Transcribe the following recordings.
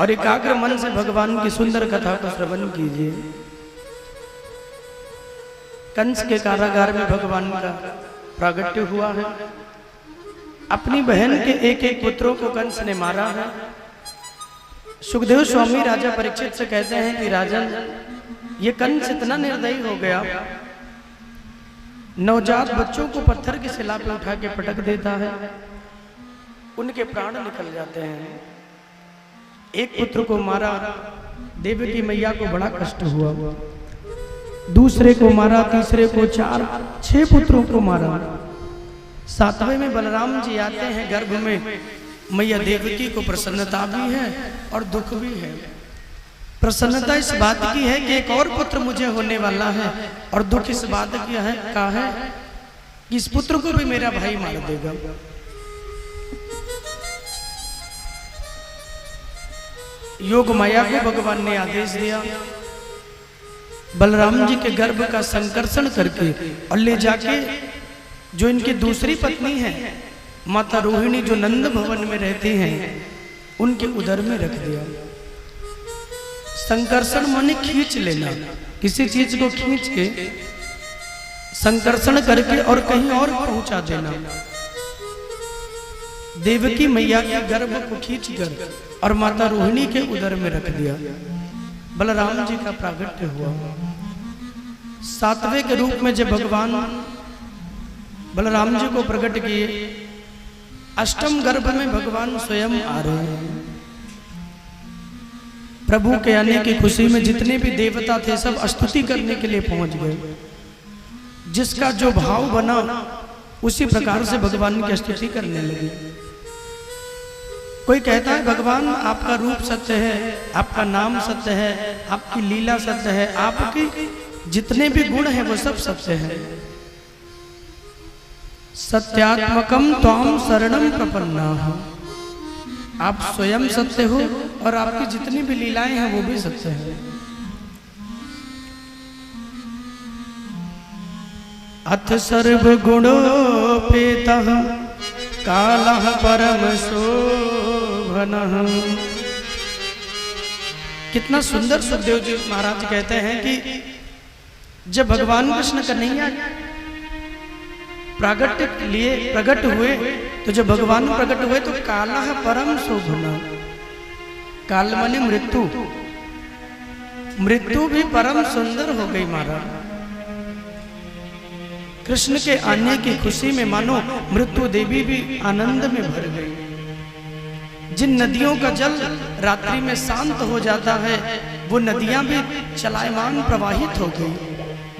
और एकाग्र मन से भगवान की सुंदर कथा को श्रवण कीजिए। कंस के कारागार में भगवान का प्रागट्य हुआ है। अपनी बहन के एक एक पुत्रों को कंस ने मारा है। सुखदेव स्वामी राजा परीक्षित से कहते हैं कि राजन, ये कंस इतना निर्दयी हो गया, नवजात बच्चों को पत्थर की शिला पे उठा के पटक देता है, उनके प्राण निकल जाते हैं। एक पुत्र को मारा, देवकी मैया को बड़ा कष्ट हुआ। दूसरे को मारा, तीसरे को, 4-6 पुत्रों को मारा। 7वें में बलराम जी आते हैं गर्भ में। मैया देवकी को प्रसन्नता भी है और दुख भी है। प्रसन्नता इस बात की है कि एक और पुत्र मुझे होने वाला है, और दुख इस बात की है कि इस पुत्र को भी मेरा भाई मार देगा। योग माया को भगवान ने आदेश दिया, बलराम जी के गर्भ का संकर्षण करके और ले जाके जो इनकी दूसरी पत्नी है माता रोहिणी, जो नंद भवन में रहती हैं, उनके उदर में रख दिया। संकर्षण माने खींच लेना, किसी चीज को खींच के संकर्षण करके और कहीं और पहुंचा देना। देवकी मैया के गर्भ को खींचकर और माता रोहिणी के उदर में रख दिया। बलराम जी का प्रागट्य हुआ। 7वें के रूप में जब भगवान बलराम जी को प्रकट किए, 8म गर्भ में भगवान स्वयं आ रहे हैं। प्रभु के आने की खुशी में जितने भी देवता थे सब स्तुति करने के लिए पहुंच गए। जिसका जो भाव बना उसी प्रकार से भगवान की स्तुति करने लगे। कोई कहता है भगवान आपका रूप सत्य है, आपका नाम सत्य है, आपकी लीला सत्य है, आपकी जितने भी गुण हैं वो सब सत्य है। सत्यात्मकम त्वाम शरणम प्रपन्नाः, आप स्वयं सत्य हो और आपकी जितनी भी लीलाएं हैं वो भी सत्य है। अथ सर्वगुणोपेतः कालः परम शोभनः। कितना सुंदर सुखदेव जी महाराज कहते हैं कि जब भगवान कृष्ण कन्हैया प्रकट हुए, तो जब भगवान प्रकट हुए तो कालः परम शोभनः, काल माने मृत्यु, मृत्यु भी परम सुंदर हो गई महाराज। कृष्ण के आने की खुशी में मानो मृत्यु देवी भी आनंद में भर गई। जिन नदियों का जल रात्रि में शांत हो जाता है, वो नदियां भी चलायमान प्रवाहित हो गई।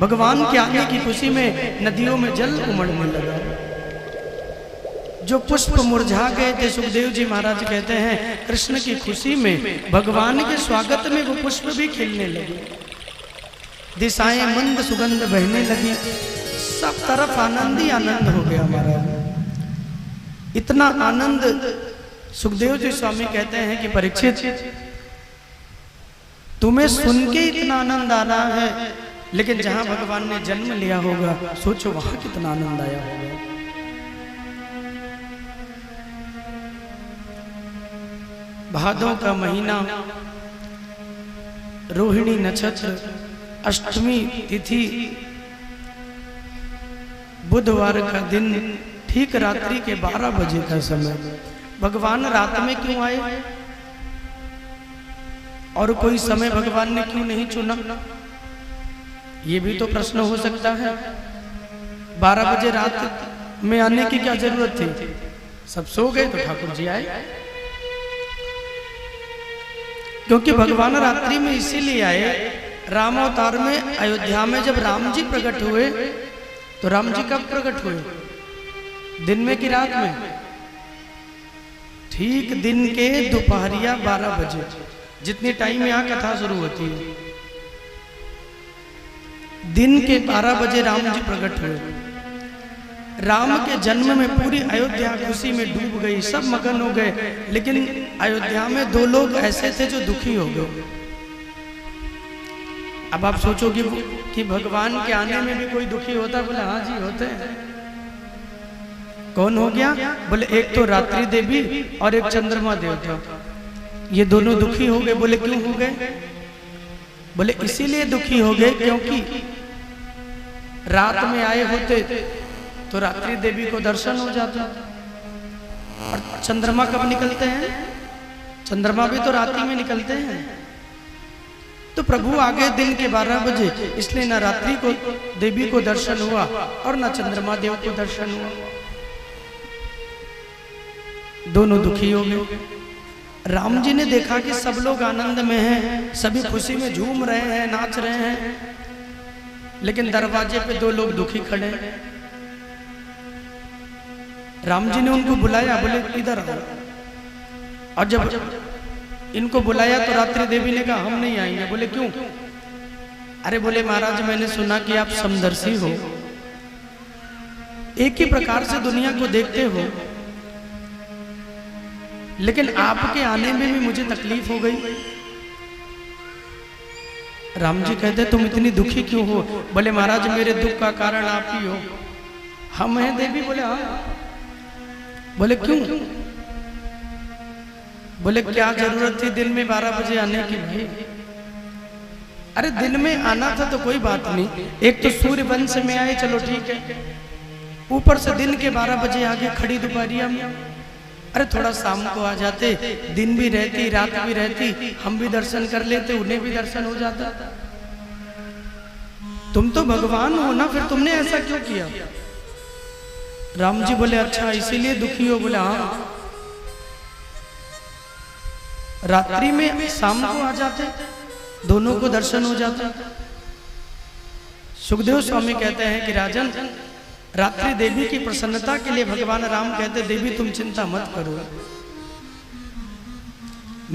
भगवान के आने की खुशी में नदियों में जल उमड़ने लगा। जो पुष्प मुरझा गए थे, सुखदेव जी महाराज कहते हैं कृष्ण की खुशी में, भगवान के स्वागत में वो पुष्प भी खिलने लगे। दिशाएं मंद सुगंध बहने लगी, सब तरफ आनंद ही आनंद हो गया महाराज। इतना आनंद सुखदेव जी स्वामी कहते हैं कि परीक्षित, तुम्हें सुन के इतना आनंद आ रहा है, लेकिन जहां भगवान ने जन्म लिया होगा सोचो वहां कितना आनंद आया होगा। भादों का महीना, रोहिणी नक्षत्र, 8वीं तिथि, बुधवार का दिन, ठीक रात्रि के 12 बजे का समय। भगवान रात में क्यों आए और कोई समय भगवान ने क्यों नहीं चुना? ये भी तो प्रश्न हो सकता है। 12 बजे रात में आने की क्या जरूरत थी? सब सो गए तो ठाकुर जी आए। क्योंकि भगवान रात्रि में इसीलिए आए, राम अवतार में अयोध्या में जब राम जी प्रकट हुए, तो राम जी कब प्रकट हुए? दिन में कि रात में? ठीक दिन के दोपहरिया 12 बजे, जितनी टाइम यहाँ कथा शुरू होती है। दिन के 12 बजे राम जी प्रकट हुए। राम के जन्म में पूरी अयोध्या खुशी में डूब गई, सब मगन हो गए। लेकिन अयोध्या में 2 लोग ऐसे थे जो दुखी हो गए। अब आप सोचोगे कि भगवान के आने में भी कोई दुखी होता? बोले हाँ जी होते हैं। कौन हो गया? बोले एक तो रात्रि देवी और एक चंद्रमा देवता। ये दोनों दुखी हो गए। बोले क्यों हो गए? बोले इसीलिए दुखी हो गए क्योंकि रात में आए होते तो रात्रि देवी को दर्शन हो जाता। और चंद्रमा कब निकलते हैं? चंद्रमा भी तो रात्रि में निकलते हैं। तो प्रभु आ गए दिन के 12 बजे, इसलिए ना रात्रि को देवी को दर्शन हुआ और ना चंद्रमा देव को दर्शन हुआ। दोनों दुखी हो गए। राम जी ने देखा कि सब लोग आनंद में हैं, सभी खुशी में झूम रहे हैं, नाच रहे हैं, लेकिन दरवाजे पे दो लोग दुखी खड़े हैं। राम जी ने उनको बुलाया, बोले इधर आओ। और जब इनको बुलाया तो रात्रि देवी ने कहा हम नहीं आएंगे। बोले क्यों? अरे बोले महाराज मैंने सुना कि आप समदर्शी हो, एक ही प्रकार से दुनिया को देखते हो, लेकिन आपके आने में भी मुझे तकलीफ हो गई। राम जी कहते तुम इतनी दुखी क्यों हो? बोले महाराज मेरे दुख का कारण आप ही हो। हम हैं देवी? बोले हाँ। बोले क्यों? बोले क्या जरूरत थी दिन में 12 बजे आने की भाई? अरे दिन में आना था तो कोई बात नहीं, एक तो सूर्य वंश में आए चलो ठीक है, ऊपर से दिन के 12 बजे आगे खड़ी दोपहरिया में। अरे थोड़ा शाम को आ जाते, दिन भी रहती रात भी रहती, हम भी दर्शन कर लेते, उन्हें भी दर्शन हो जाता। तुम तो भगवान हो ना, फिर तुमने ऐसा क्यों किया? राम जी बोले अच्छा इसीलिए दुखी हो? बोले हाँ। रात्रि में शाम को आ जाते, दोनों को दर्शन हो जाता। सुखदेव स्वामी कहते हैं कि राजन रात्रि देवी की प्रसन्नता के लिए भगवान राम कहते देवी तुम चिंता मत करो,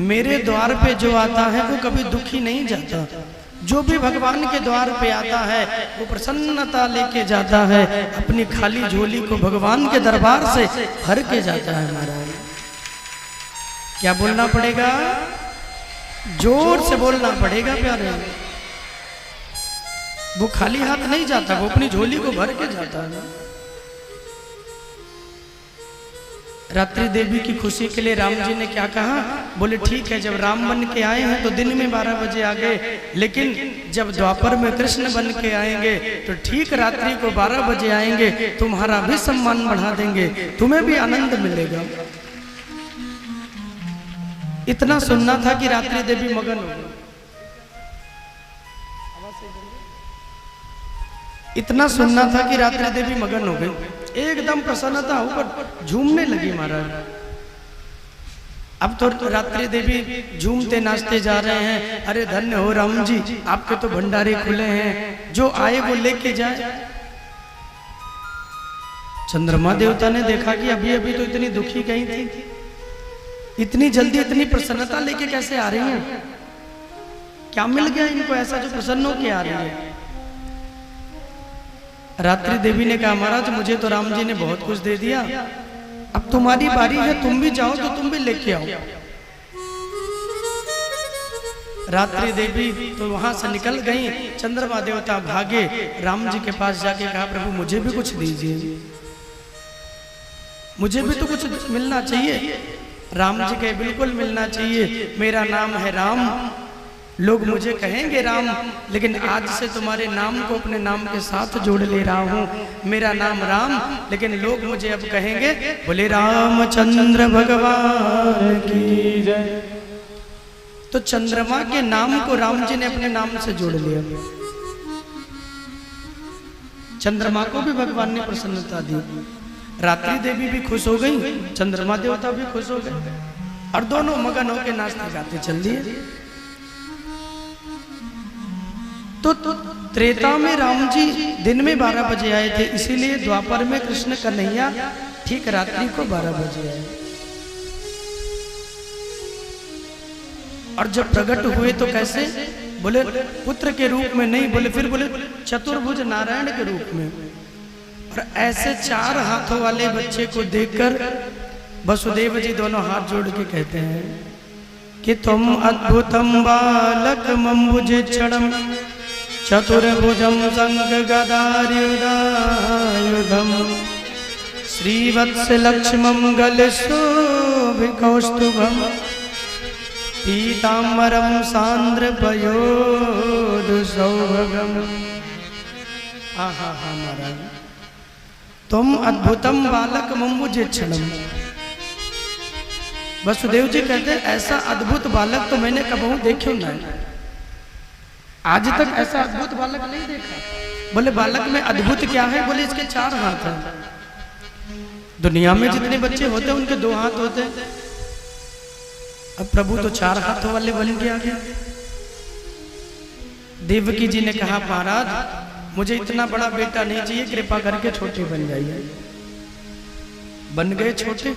मेरे द्वार पे जो आता है वो कभी दुखी नहीं जाता। जो भी भगवान के द्वार पे आता है वो प्रसन्नता लेके जाता है, अपनी खाली झोली को भगवान के दरबार से भर के जाता है। महाराज क्या बोलना पड़ेगा? जोर से बोलना पड़ेगा प्यारे। वो खाली हाथ नहीं जाता, वो अपनी झोली को भर के जाता है। रात्रि देवी की खुशी के लिए राम जी ने क्या कहा? बोले ठीक है, जब राम बन के आए हैं तो दिन में 12 बजे आ गए, लेकिन जब द्वापर में कृष्ण बन के आएंगे तो ठीक रात्रि को 12 बजे आएंगे, तुम्हारा भी सम्मान बढ़ा देंगे, तुम्हें भी आनंद मिलेगा। इतना सुनना था कि रात्रि देवी मगन हो गई। इतना सुनना था कि रात्रि देवी मगन हो गई, एकदम प्रसन्नता ऊपर झूमने लगी महाराज। अब तो रात्रि देवी झूमते नाचते जा रहे हैं। अरे धन्य हो राम जी, आपके तो भंडारे खुले हैं, जो आए वो लेके जाए। चंद्रमा देवता ने देखा कि अभी अभी तो इतनी दुखी गई थी, इतनी जल्दी इतनी प्रसन्नता लेके कैसे आ रही हैं? क्या मिल गया इनको ऐसा जो प्रसन्न होके आ रही है? रात्रि देवी ने कहा महाराज मुझे तो राम जी ने बहुत कुछ दे दिया, अब तुम्हारी बारी है, तुम भी जाओ तो तुम भी लेके आओ। रात्रि देवी तो वहां से निकल गई, चंद्रमा देवता भागे, राम जी के पास जाके कहा प्रभु मुझे भी कुछ दीजिए, मुझे भी तो कुछ मिलना चाहिए। राम जी कहे बिल्कुल मिलना चाहिए, मेरा नाम है राम, लोग मुझे कहेंगे राम, लेकिन आज से तुम्हारे नाम को अपने नाम के साथ जोड़ ले रहा हूँ। मेरा नाम राम, लेकिन लोग मुझे अब कहेंगे बोले रामचंद्र भगवान की जय। तो चंद्रमा के नाम को राम जी ने अपने नाम से जोड़ लिया। चंद्रमा को भी भगवान ने प्रसन्नता दी। रात्रि देवी भी खुश हो गई, चंद्रमा देवता भी खुश हो गए, और दोनों मगन होकर नाचते गाते चल दिए। तो त्रेता में राम जी दिन में 12 बजे आए थे, इसीलिए द्वापर में कृष्ण कन्हैया ठीक रात्रि को 12 बजे आए। और जब प्रकट हुए तो कैसे? बोले पुत्र के रूप में नहीं, बोले फिर बोले चतुर्भुज नारायण के रूप में। और ऐसे 4 हाथों वाले बच्चे को देखकर वसुदेव जी दोनों हाथ जोड़ के कहते हैं कि तुम अद्भुतम बालक मम्बुजेक्षणम चतुर्भुजम संग गदायुधायुधम श्रीवत्स लक्ष्मम गलशोभिकौस्तुभम पीताम्बरम सांद्र पयोधु सौभगम। आहा हा महाराज, तुम अद्भुतम बालक मुझे क्षणम। वसुदेव जी कहते हैं ऐसा अद्भुत बालक तो मैंने कबहू देखो ना, आज तक ऐसा अद्भुत बालक नहीं देखा। बोले बालक में अद्भुत क्या है? बोले इसके 4 हाथ हैं। दुनिया में जितने बच्चे होते हैं उनके 2 हाथ होते हैं, अब प्रभु तो 4 हाथों वाले बन के आ गया। देवकी जी ने कहा महाराज मुझे इतना बड़ा बेटा नहीं चाहिए, कृपा करके छोटे बन जाइए। बन गए छोटे।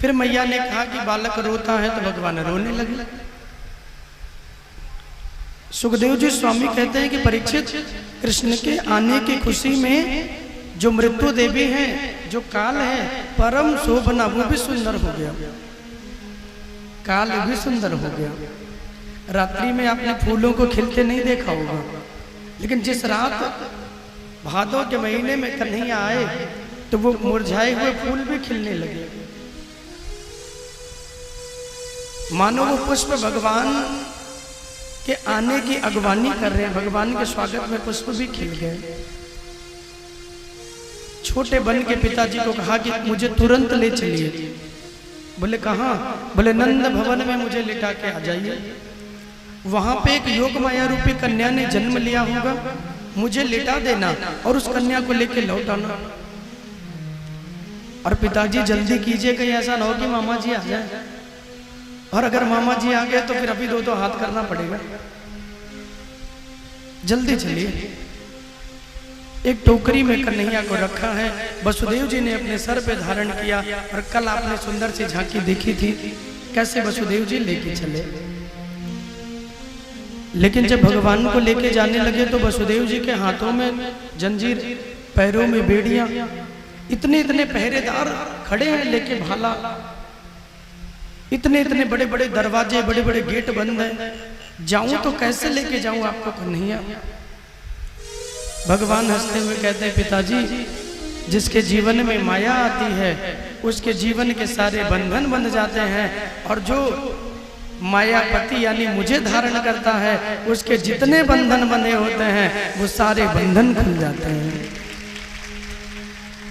फिर मैया ने कहा कि बालक रोता है, तो भगवान रोने लगे। सुखदेव जी स्वामी कहते हैं कि परीक्षित, कृष्ण के आने की खुशी में जो मृत्यु देवी है, जो काल है, परम शोभना, वो भी सुंदर हो गया। काल भी सुंदर हो गया। रात्रि में आपने फूलों को खिलते नहीं देखा होगा, लेकिन जिस रात भादों के महीने में कन्हैया आए तो वो मुरझाए हुए फूल भी खिलने लगे। मानो वो पुष्प भगवान के आने की अगवानी कर रहे हैं। भगवान के स्वागत में पुष्प भी खिल गए। छोटे बन के पिताजी को कहा कि मुझे तुरंत ले चलिए। बोले कहाँ? बोले नंद भवन में मुझे लिटा के आ जाइए। वहां पे एक योग माया रूपी कन्या ने जन्म लिया होगा, मुझे लिटा देना और उस कन्या को लेके लौट आना। और पिताजी जल्दी कीजिए, कहीं ऐसा ना हो कि मामा जी आ जाए, और अगर मामा जी आ गए तो फिर अभी 2 हाथ करना पड़ेगा। जल्दी चलिए। एक टोकरी में कन्हैया को रखा है, वसुदेव जी ने अपने सर पे धारण किया। और कल आपने सुंदर सी झांकी देखी थी, कैसे वसुदेव जी लेके चले। लेकिन जब भगवान को लेके जाने लगे तो वसुदेव जी के हाथों में जंजीर, पैरों में बेड़ियां, इतने इतने पहरेदार खड़े हैं लेके भाला, इतने इतने बड़े बड़े दरवाजे, बड़े बड़े गेट बंद हैं। जाऊं तो कैसे लेके जाऊं आपको कन्हैया? भगवान हंसते हुए कहते हैं पिताजी, जिसके जीवन में माया आती है उसके जीवन के सारे बंधन बंध जाते हैं, और जो मायापति यानी मुझे धारण करता है उसके जितने बंधन बंधे होते हैं वो सारे बंधन खुल जाते हैं।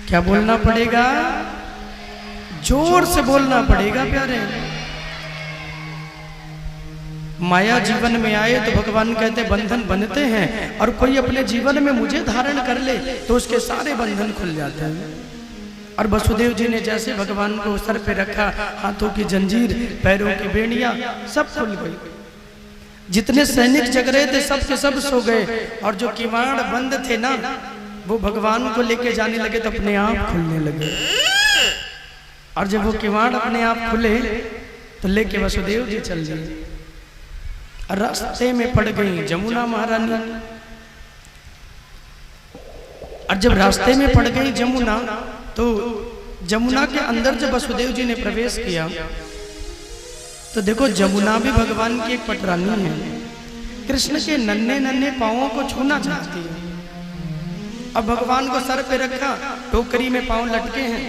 क्या बोलना पड़ेगा? जोर से बोलना पड़ेगा प्यारे। माया जीवन में आए तो भगवान कहते बंधन बनते हैं, और कोई अपने जीवन में मुझे धारण कर ले तो उसके सारे बंधन खुल जाते हैं। और वसुदेव जी ने जैसे भगवान को सर पे रखा, हाथों की जंजीर, पैरों की बेड़ियां सब खुल गई। जितने सैनिक जग रहे थे सब के सब सो गए, और जो किवाड़ बंद थे ना वो भगवान को लेके जाने लगे तो अपने आप खुलने लगे। और जब वो किवाड़ अपने आप खुले तो लेके वसुदेव जी चल दिए। रास्ते में पड़ गई जमुना महारानी। और जब रास्ते में पड़ गई जमुना तो जमुना के अंदर जब वसुदेव जी ने प्रवेश किया तो देखो जमुना भी भगवान की एक पटरानी है। कृष्ण के नन्हे नन्हे पांवों को छूना चाहती है। अब भगवान को सर पे रखा, टोकरी में पांव लटके हैं।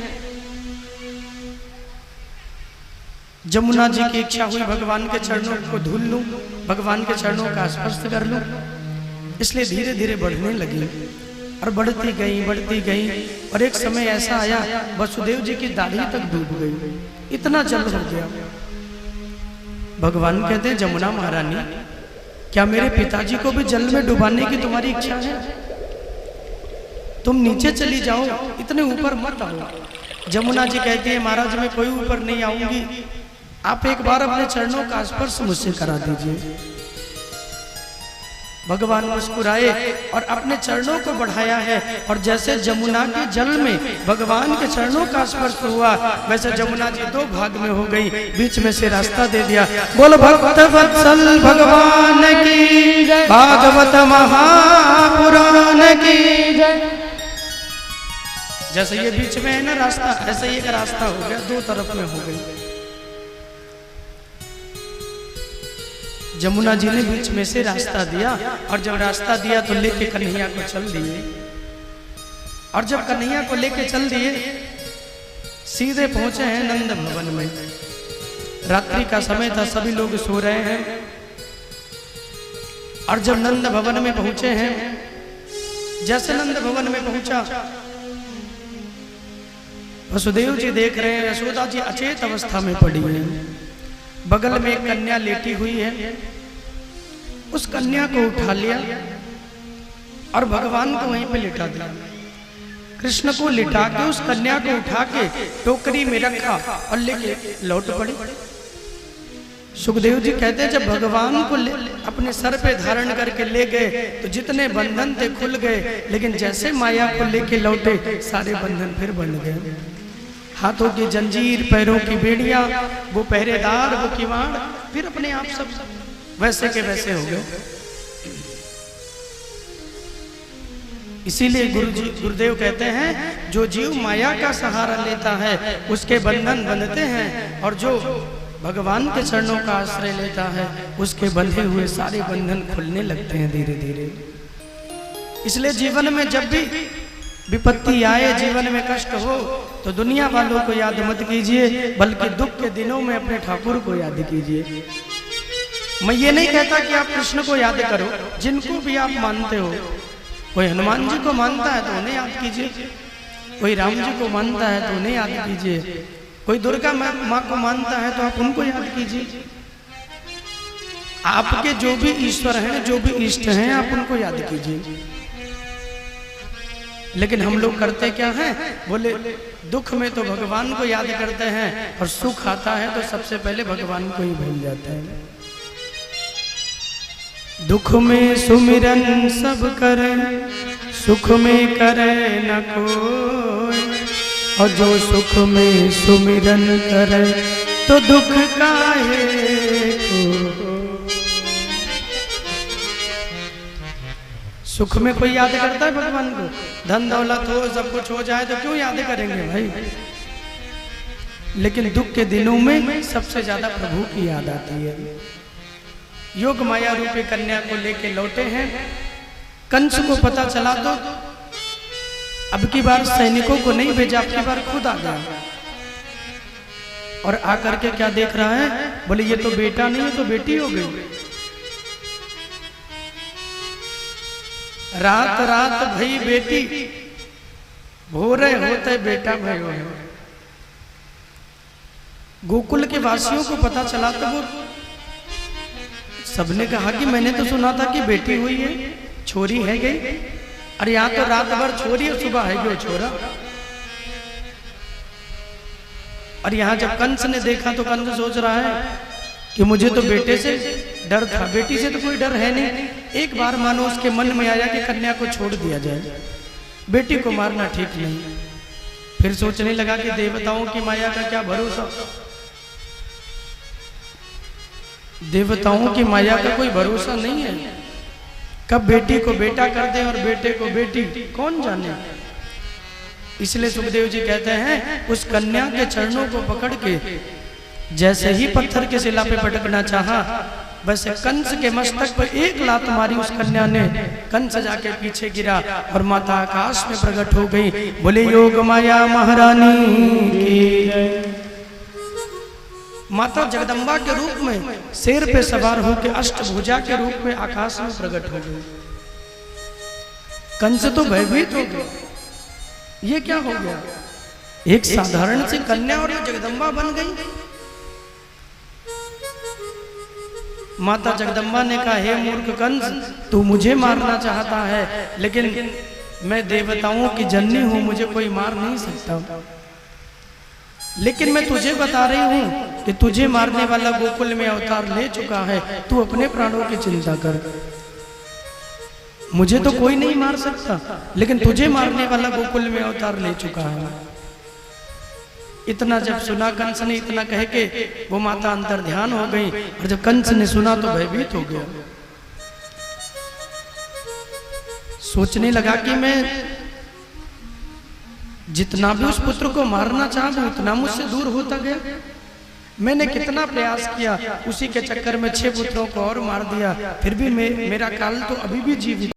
जमुना जी की इच्छा हुई भगवान के चरणों को धुल लूं, भगवान के चरणों का स्पर्श कर लूं, इसलिए धीरे धीरे बढ़ने लगी। और बढ़ती गई, और एक समय ऐसा आया वसुदेव जी की दाढ़ी तक डूब गई, इतना जल हो गया। भगवान कहते हैं जमुना महारानी, क्या मेरे पिताजी को भी जल में डुबाने की तुम्हारी इच्छा है? तुम नीचे चली जाओ, इतने ऊपर मत आओ। जमुना जी कहती है महाराज मैं कोई ऊपर नहीं आऊंगी, आप एक बार अपने चरणों का स्पर्श मुझसे करा दीजिए। भगवान मुस्कुराए और अपने चरणों को बढ़ाया है, और जैसे जमुना के जल में भगवान के चरणों का स्पर्श हुआ वैसे जमुना जी 2 भाग में हो गई, बीच में से रास्ता दे दिया। बोल भक्त वत्सल भगवान की, भागवत महापुराण की। जैसे ये बीच में है ना रास्ता, ऐसे ही एक रास्ता हो गया, 2 तरफ में हो गई। जमुना जी ने बीच में से रास्ता दिया, और जब रास्ता दिया तो लेके कन्हैया को चल दिए। और जब कन्हैया को लेके चल दिए सीधे पहुंचे हैं नंद भवन में। रात्रि का समय था, सभी लोग सो रहे हैं। और जब नंद भवन में पहुंचे हैं, जैसे नंद भवन में पहुंचा, वसुदेव जी देख रहे हैं यशोदा जी अचेत अवस्था में पड़ी है, बगल में एक कन्या लेटी हुई है। उस कन्या को उठा लिया और भगवान को वहीं पे लिटा दिया। कृष्ण को लिटा के उस कन्या को उठा के टोकरी में रखा और लेके लौट पड़ी। सुखदेव जी कहते हैं जब भगवान को अपने सर पे धारण करके ले गए तो जितने बंधन थे खुल गए, लेकिन जैसे माया को लेके लौटे सारे बंधन फिर बन गए। हाथों की जंजीर, पैरों की बेड़ियां, वो पहरेदार, वो किवाड़, फिर अपने आप सब वैसे के वैसे हो गए। इसीलिए गुरुदेव कहते हैं जो जीव माया का सहारा लेता है उसके बंधन बंधते हैं, और जो भगवान के चरणों का आश्रय लेता है उसके बंधे हुए सारे बंधन खुलने लगते हैं धीरे धीरे। इसलिए जीवन में जब भी विपत्ति आए, जीवन में कष्ट हो, तो दुनिया वालों को याद मत कीजिए, बल्कि दुख के दिनों में अपने ठाकुर को याद कीजिए। मैं ये नहीं कहता कि आप कृष्ण को याद करो, जिनको भी आप मानते हो, कोई हनुमान जी को मानता है तो उन्हें याद कीजिए, कोई राम जी को मानता है तो उन्हें याद कीजिए, कोई दुर्गा माँ को मानता है तो आप उनको याद कीजिए। आपके जो भी ईश्वर हैं, जो भी इष्ट हैं, आप उनको याद कीजिए। लेकिन हम लोग करते क्या हैं, बोले दुख में तो भगवान को याद करते हैं और सुख आता है तो सबसे पहले भगवान को ही भूल जाते हैं। दुख में सुमिरन सब करे, सुख में करे न कोई, और जो सुख में सुमिरन करे तो दुख काहे को। सुख में कोई याद करता है भगवान को? धन दौलत हो, सब कुछ हो जाए तो क्यों याद करेंगे भाई? लेकिन दुख के दिनों में सबसे ज्यादा प्रभु की याद आती है। योग माया रूपी कन्या को लेके लौटे हैं, कंस को पता चला तो अब की बार सैनिकों को नहीं भेजा, अब की बार खुद आ गया और आकर के क्या देख रहा है, बोले ये तो बेटा नहीं है तो बेटी हो गई। रात रात भई बेटी, भोरे होते बेटा भयो है। गोकुल के वासियों को पता चला तो वो सबने कहा कि मैंने तो सुना था कि बेटी हुई है, छोरी है गई, और यहाँ तो रात भर छोरी और सुबह है गई छोरा। और यहाँ जब कंस ने देखा तो कंस सोच रहा है कि मुझे तो बेटे से डर था, बेटी से तो कोई डर है नहीं। एक बार मानो उसके मन में आया कि कन्या को छोड़ दिया जाए, बेटी को मारना ठीक नहीं। फिर सोचने लगा कि देवताओं की माया का क्या भरोसा, देवताओं की माया का कोई भरोसा नहीं है, कब बेटी को बेटा कर दे और बेटे को बेटी, कौन जाने। इसलिए सुखदेव जी कहते हैं उस कन्या के चरणों को पकड़ के जैसे ही पत्थर के शिला पे पटकना चाहा, वैसे कंस के मस्तक पर एक लात मारी उस कन्या ने। कंस जाके पीछे गिरा और माता आकाश में प्रकट हो गई। बोले योग माया महारानी की जय। माता जगदम्बा के रूप में शेर पे सवार होकर अष्टभुजा के रूप में आकाश में प्रकट हो गई। कंस तो भयभीत हो गया, ये क्या हो गया, एक साधारण सी कन्या और जगदम्बा बन गई। माता जगदम्बा ने कहा हे मूर्ख कंस, तू मुझे मारना चाहता है, लेकिन मैं देवताओं की जननी हूं, मुझे कोई मार नहीं सकता। लेकिन मैं तुझे बता रही हूं कि तुझे मारने वाला गोकुल में अवतार ले चुका है, तू अपने प्राणों की चिंता कर। मुझे तो कोई नहीं मार सकता, लेकिन तुझे मारने वाला गोकुल में अवतार ले चुका है। इतना जब सुना कंस ने, इतना कह के वो माता अंतर ध्यान हो गई, और जब कंस ने सुना तो भयभीत हो गया। सोचने लगा कि मैं जितना भी उस पुत्र को मारना चाहा उतना मुझसे दूर होता गया। मैंने कितना प्रयास किया, उसी के चक्कर में 6 पुत्रों को और मार दिया, फिर भी मेरा काल तो अभी भी जीवित